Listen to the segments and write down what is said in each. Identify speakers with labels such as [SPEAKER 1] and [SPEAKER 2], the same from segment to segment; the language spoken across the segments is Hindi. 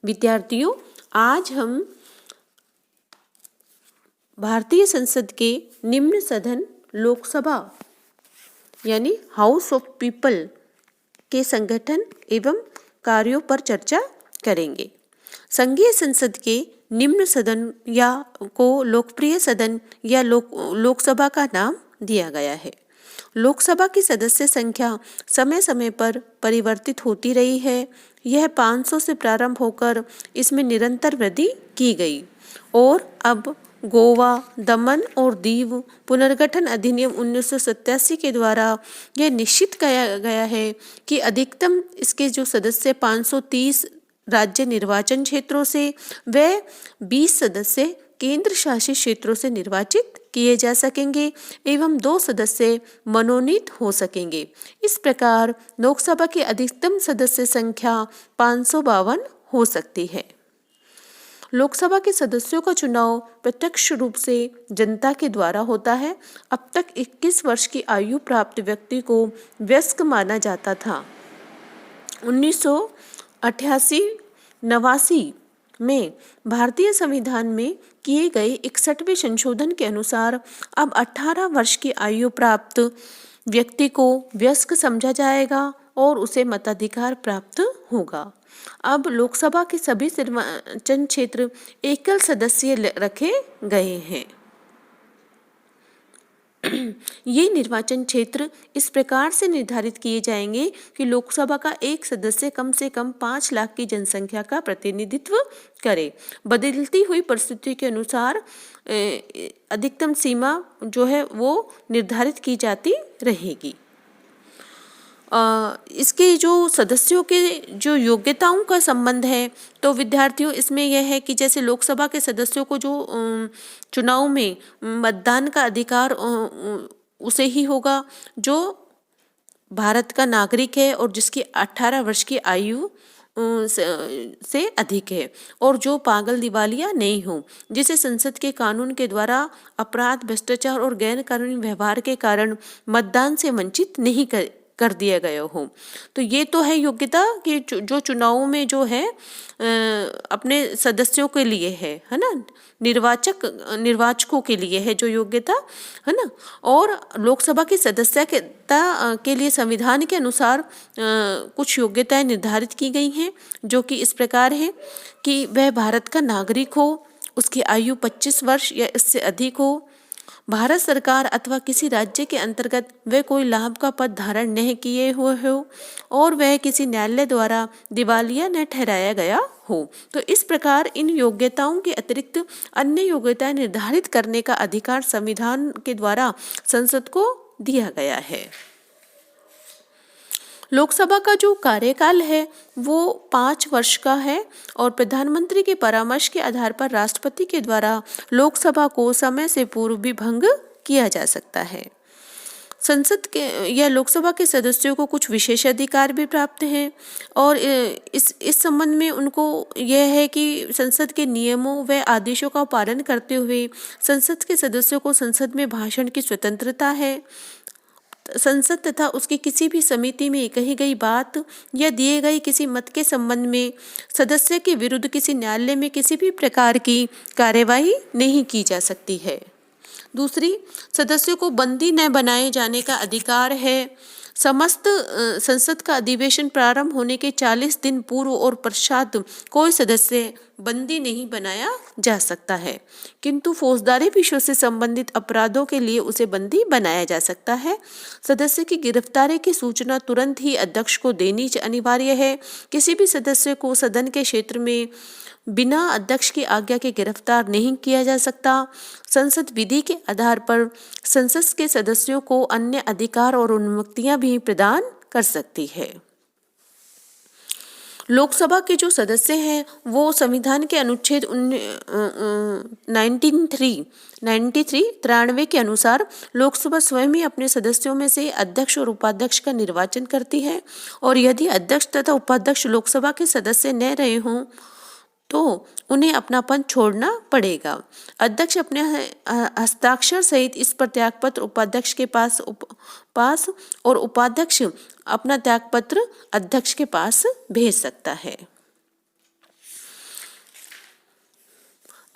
[SPEAKER 1] विद्यार्थियों, आज हम भारतीय संसद के निम्न सदन लोकसभा यानी हाउस ऑफ पीपल के संगठन एवं कार्यों पर चर्चा करेंगे। संघीय संसद के निम्न सदन या को लोकप्रिय सदन या लोकसभा का नाम दिया गया है। लोकसभा की सदस्य संख्या समय समय पर परिवर्तित होती रही है। यह 500 से प्रारंभ होकर इसमें निरंतर वृद्धि की गई और अब गोवा, दमन और दीव पुनर्गठन अधिनियम 1987 के द्वारा यह निश्चित किया गया है कि अधिकतम इसके जो सदस्य 530 राज्य निर्वाचन क्षेत्रों से व 20 सदस्य केंद्र शासित क्षेत्रों से निर्वाचित किए जा सकेंगे एवं 2 सदस्य मनोनीत हो सकेंगे। इस प्रकार लोकसभा की अधिकतम सदस्य संख्या 552 हो सकती है। लोकसभा के सदस्यों का चुनाव प्रत्यक्ष रूप से जनता के द्वारा होता है। अब तक 21 वर्ष की आयु प्राप्त व्यक्ति को वयस्क माना जाता था। 1988-89 में भारतीय संविधान में किए गए 61वें संशोधन के अनुसार अब 18 वर्ष की आयु प्राप्त व्यक्ति को वयस्क समझा जाएगा और उसे मताधिकार प्राप्त होगा। अब लोकसभा के सभी निर्वाचन क्षेत्र एकल सदस्य रखे गए हैं। ये निर्वाचन क्षेत्र इस प्रकार से निर्धारित किए जाएंगे कि लोकसभा का एक सदस्य कम से कम 5 लाख की जनसंख्या का प्रतिनिधित्व करे। बदलती हुई परिस्थिति के अनुसार अधिकतम सीमा जो है वो निर्धारित की जाती रहेगी। इसके जो सदस्यों के जो योग्यताओं का संबंध है तो विद्यार्थियों इसमें यह है कि जैसे लोकसभा के सदस्यों को जो चुनाव में मतदान का अधिकार उसे ही होगा जो भारत का नागरिक है और जिसकी 18 वर्ष की आयु से अधिक है और जो पागल दिवालिया नहीं हो, जिसे संसद के कानून के द्वारा अपराध, भ्रष्टाचार और गैर कानूनी व्यवहार के कारण मतदान से वंचित नहीं कर दिया गया हो। तो ये तो है योग्यता कि जो चुनावों में जो है अपने सदस्यों के लिए है ना, निर्वाचकों के लिए है जो योग्यता है ना। और लोकसभा की सदस्यता के लिए संविधान के अनुसार कुछ योग्यताएं निर्धारित की गई हैं जो कि इस प्रकार है कि वह भारत का नागरिक हो, उसकी आयु 25 वर्ष या इससे अधिक हो, भारत सरकार अथवा किसी राज्य के अंतर्गत वह कोई लाभ का पद धारण नहीं किए हुए हो और वह किसी न्यायालय द्वारा दिवालिया न ठहराया गया हो। तो इस प्रकार इन योग्यताओं के अतिरिक्त अन्य योग्यताएं निर्धारित करने का अधिकार संविधान के द्वारा संसद को दिया गया है। लोकसभा का जो कार्यकाल है वो 5 वर्ष का है और प्रधानमंत्री के परामर्श के आधार पर राष्ट्रपति के द्वारा लोकसभा को समय से पूर्व भी भंग किया जा सकता है। संसद के या लोकसभा के सदस्यों को कुछ विशेष अधिकार भी प्राप्त हैं और इस संबंध में उनको यह है कि संसद के नियमों व आदेशों का पालन करते हुए संसद के सदस्यों को संसद में भाषण की स्वतंत्रता है। संसद तथा उसकी किसी भी समिति में कही गई बात या दिए गए किसी मत के संबंध में सदस्य के विरुद्ध किसी न्यायालय में किसी भी प्रकार की कार्यवाही नहीं की जा सकती है। दूसरी, सदस्यों को बंदी न बनाए जाने का अधिकार है। समस्त संसद का अधिवेशन प्रारंभ होने के 40 दिन पूर्व और पश्चात कोई सदस्य बंदी नहीं बनाया जा सकता है, किंतु फौजदारी विषयों से संबंधित अपराधों के लिए उसे बंदी बनाया जा सकता है। सदस्य की गिरफ्तारी की सूचना तुरंत ही अध्यक्ष को देनी अनिवार्य है। किसी भी सदस्य को सदन के क्षेत्र में बिना अध्यक्ष की आज्ञा के गिरफ्तार नहीं किया जा सकता। संसद विधि के आधार पर संसद के सदस्यों को अन्य अधिकार और अनुमतियां भी प्रदान कर सकती है। लोकसभा के जो सदस्य हैं वो संविधान के अनुच्छेद 93 के अनुसार लोकसभा स्वयं ही अपने सदस्यों में से अध्यक्ष और उपाध्यक्ष का निर्वाचन करती है और यदि अध्यक्ष तथा उपाध्यक्ष लोकसभा के सदस्य न रहे हों तो उन्हें अपना पद छोड़ना पड़ेगा। अध्यक्ष अपने हस्ताक्षर सहित इस पर त्यागपत्र उपाध्यक्ष के पास और उपाध्यक्ष अपना त्यागपत्र अध्यक्ष के पास भेज सकता है।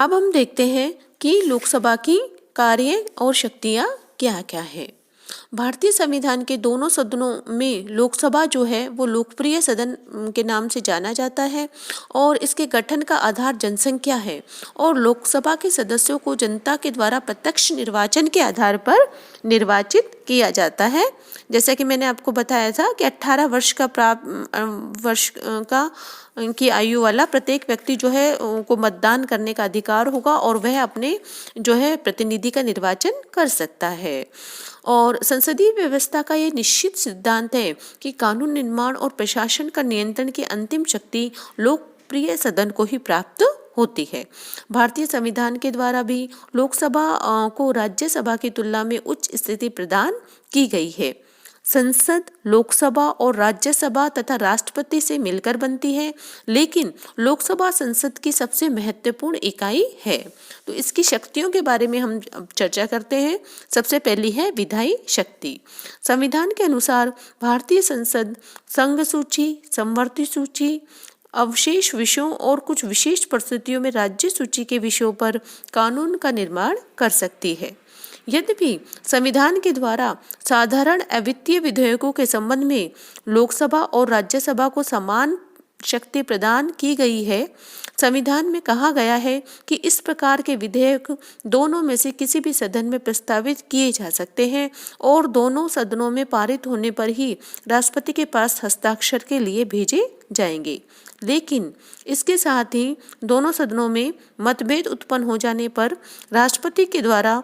[SPEAKER 1] अब हम देखते हैं कि लोकसभा की कार्य और शक्तियाँ क्या क्या है। भारतीय संविधान के दोनों सदनों में लोकसभा जो है वो लोकप्रिय सदन के नाम से जाना जाता है और इसके गठन का आधार जनसंख्या है और लोकसभा के सदस्यों को जनता के द्वारा प्रत्यक्ष निर्वाचन के आधार पर निर्वाचित किया जाता है। जैसा कि मैंने आपको बताया था कि 18 वर्ष की आयु वाला प्रत्येक व्यक्ति जो है को मतदान करने का अधिकार होगा और वह अपने जो है प्रतिनिधि का निर्वाचन कर सकता है। और संसदीय व्यवस्था का ये निश्चित सिद्धांत है कि कानून निर्माण और प्रशासन का नियंत्रण की अंतिम शक्ति लोकप्रिय सदन को ही प्राप्त होती है। भारतीय संविधान के द्वारा भी लोकसभा को राज्यसभा की तुलना में उच्च स्थिति प्रदान की गई है। संसद लोकसभा और राज्यसभा तथा राष्ट्रपति से मिलकर बनती है, लेकिन लोकसभा संसद की सबसे महत्वपूर्ण इकाई है। तो इसकी शक्तियों के बारे में हम अब चर्चा करते हैं। सबसे पहली है विधायी शक्ति। संविधान के अनुसार भारतीय संसद संघ सूची, समवर्ती सूची, अवशेष विषयों और कुछ विशेष परिस्थितियों में राज्य सूची के विषयों पर कानून का निर्माण कर सकती है। यद्यपि संविधान के द्वारा साधारण अवित्तीय विधेयकों के संबंध में लोकसभा और राज्यसभा को समान शक्ति प्रदान की गई है, संविधान में कहा गया है कि इस प्रकार के विधेयक दोनों में से किसी भी सदन में प्रस्तावित किए जा सकते हैं और दोनों सदनों में पारित होने पर ही राष्ट्रपति के पास हस्ताक्षर के लिए भेजे जाएंगे। लेकिन इसके साथ ही दोनों सदनों में मतभेद उत्पन्न हो जाने पर राष्ट्रपति के द्वारा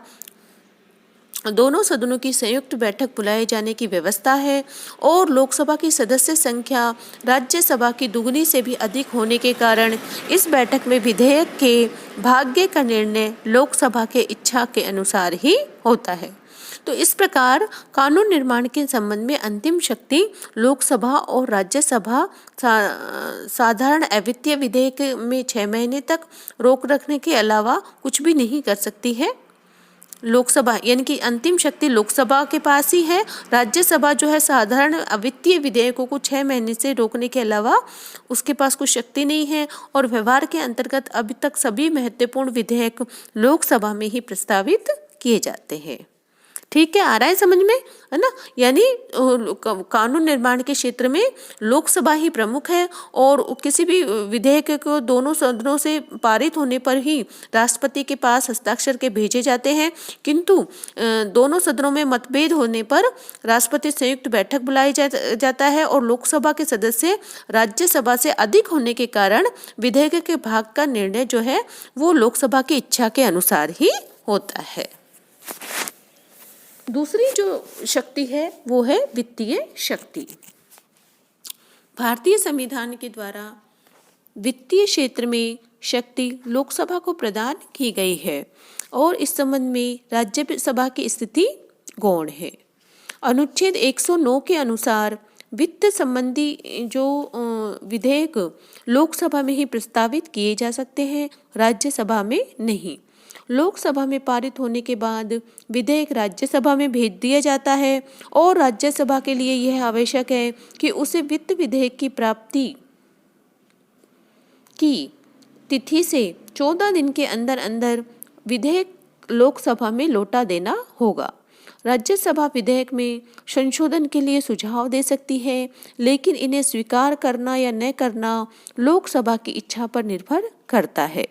[SPEAKER 1] दोनों सदनों की संयुक्त बैठक बुलाए जाने की व्यवस्था है और लोकसभा की सदस्य संख्या राज्यसभा की दुगनी से भी अधिक होने के कारण इस बैठक में विधेयक के भाग्य का निर्णय लोकसभा के इच्छा के अनुसार ही होता है। तो इस प्रकार कानून निर्माण के संबंध में अंतिम शक्ति लोकसभा और राज्यसभा साधारण अवित्तीय विधेयक में 6 महीने तक रोक रखने के अलावा कुछ भी नहीं कर सकती है। लोकसभा यानी कि अंतिम शक्ति लोकसभा के पास ही है। राज्यसभा जो है साधारण अवित्तीय विधेयकों को 6 महीने से रोकने के अलावा उसके पास कोई शक्ति नहीं है और व्यवहार के अंतर्गत अभी तक सभी महत्वपूर्ण विधेयक लोकसभा में ही प्रस्तावित किए जाते हैं। ठीक है, आ रहा है समझ में, है ना। यानी कानून निर्माण के क्षेत्र में लोकसभा ही प्रमुख है और किसी भी विधेयक को दोनों सदनों से पारित होने पर ही राष्ट्रपति के पास हस्ताक्षर के भेजे जाते हैं, किंतु दोनों सदनों में मतभेद होने पर राष्ट्रपति संयुक्त बैठक बुलाई जाता है और लोकसभा के सदस्य राज्यसभा से अधिक होने के कारण विधेयक के भाग का निर्णय जो है वो लोकसभा की इच्छा के अनुसार ही होता है। दूसरी जो शक्ति है वो है वित्तीय शक्ति। भारतीय संविधान के द्वारा वित्तीय क्षेत्र में शक्ति लोकसभा को प्रदान की गई है और इस संबंध में राज्यसभा की स्थिति गौण है। अनुच्छेद 109 के अनुसार वित्त संबंधी जो विधेयक लोकसभा में ही प्रस्तावित किए जा सकते हैं, राज्यसभा में नहीं। लोकसभा में पारित होने के बाद विधेयक राज्यसभा में भेज दिया जाता है और राज्यसभा के लिए यह आवश्यक है कि उसे वित्त विधेयक की प्राप्ति की तिथि से 14 दिन के अंदर अंदर विधेयक लोकसभा में लौटा देना होगा। राज्यसभा विधेयक में संशोधन के लिए सुझाव दे सकती है, लेकिन इन्हें स्वीकार करना या न करना लोकसभा की इच्छा पर निर्भर करता है।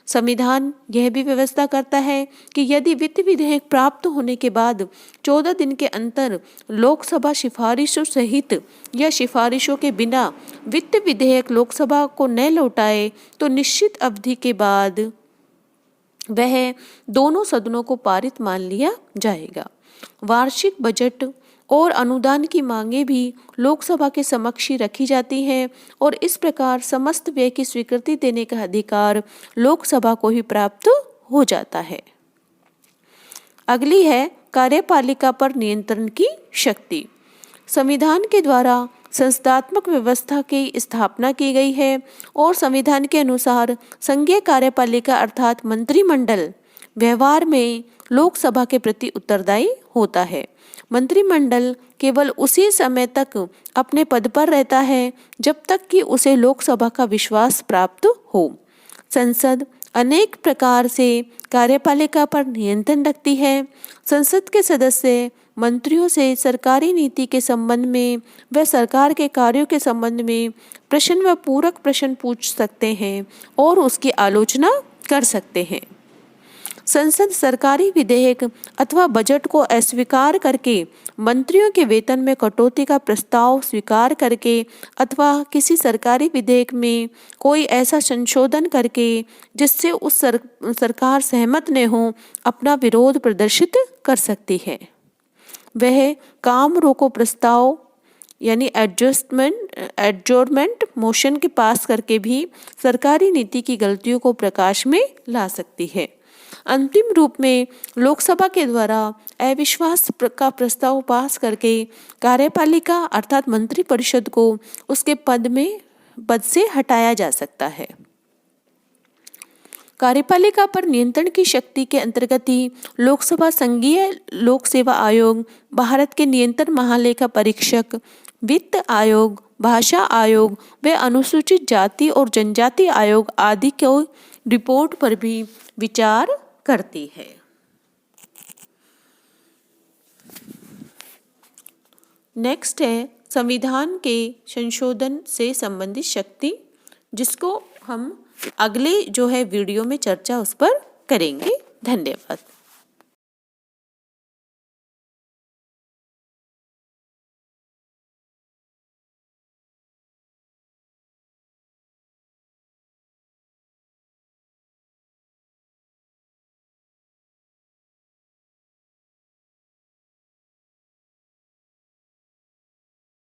[SPEAKER 1] संविधान यह भी व्यवस्था करता है कि यदि वित्त विधेयक प्राप्त होने के बाद 14 दिन के अंतर लोकसभा सिफारिशों सहित या सिफारिशों के बिना वित्त विधेयक लोकसभा को न लौटाए तो निश्चित अवधि के बाद वह दोनों सदनों को पारित मान लिया जाएगा। वार्षिक बजट और अनुदान की मांगें भी लोकसभा के समक्ष ही रखी जाती हैं और इस प्रकार समस्त व्यय की स्वीकृति देने का अधिकार लोकसभा को ही प्राप्त हो जाता है। अगली है कार्यपालिका पर नियंत्रण की शक्ति। संविधान के द्वारा संस्थात्मक व्यवस्था की स्थापना की गई है और संविधान के अनुसार संघीय कार्यपालिका अर्थात मंत्रिमंडल व्यवहार में लोकसभा के प्रति उत्तरदायी होता है। मंत्रिमंडल केवल उसी समय तक अपने पद पर रहता है जब तक कि उसे लोकसभा का विश्वास प्राप्त हो। संसद अनेक प्रकार से कार्यपालिका पर नियंत्रण रखती है। संसद के सदस्य मंत्रियों से सरकारी नीति के संबंध में व सरकार के कार्यों के संबंध में प्रश्न व पूरक प्रश्न पूछ सकते हैं और उसकी आलोचना कर सकते हैं। संसद सरकारी विधेयक अथवा बजट को अस्वीकार करके मंत्रियों के वेतन में कटौती का प्रस्ताव स्वीकार करके अथवा किसी सरकारी विधेयक में कोई ऐसा संशोधन करके जिससे उस सरकार सहमत न हो अपना विरोध प्रदर्शित कर सकती है। वह काम रोको प्रस्ताव यानी एडजोर्नमेंट मोशन के पास करके भी सरकारी नीति की गलतियों को प्रकाश में ला सकती है। अंतिम रूप में लोकसभा के द्वारा अविश्वास का प्रस्ताव पास करके कार्यपालिका अर्थात मंत्रिपरिषद को उसके पद से हटाया जा सकता है। कार्यपालिका पर नियंत्रण की शक्ति के अंतर्गत ही लोकसभा, संघीय लोक सेवा आयोग, भारत के नियंत्रण महालेखा परीक्षक, वित्त आयोग, भाषा आयोग व अनुसूचित जाति और जनजाति आयोग आदि को रिपोर्ट पर भी विचार करती है। नेक्स्ट है संविधान के संशोधन से संबंधित शक्ति, जिसको हम अगले वीडियो में चर्चा उस पर करेंगे। धन्यवाद।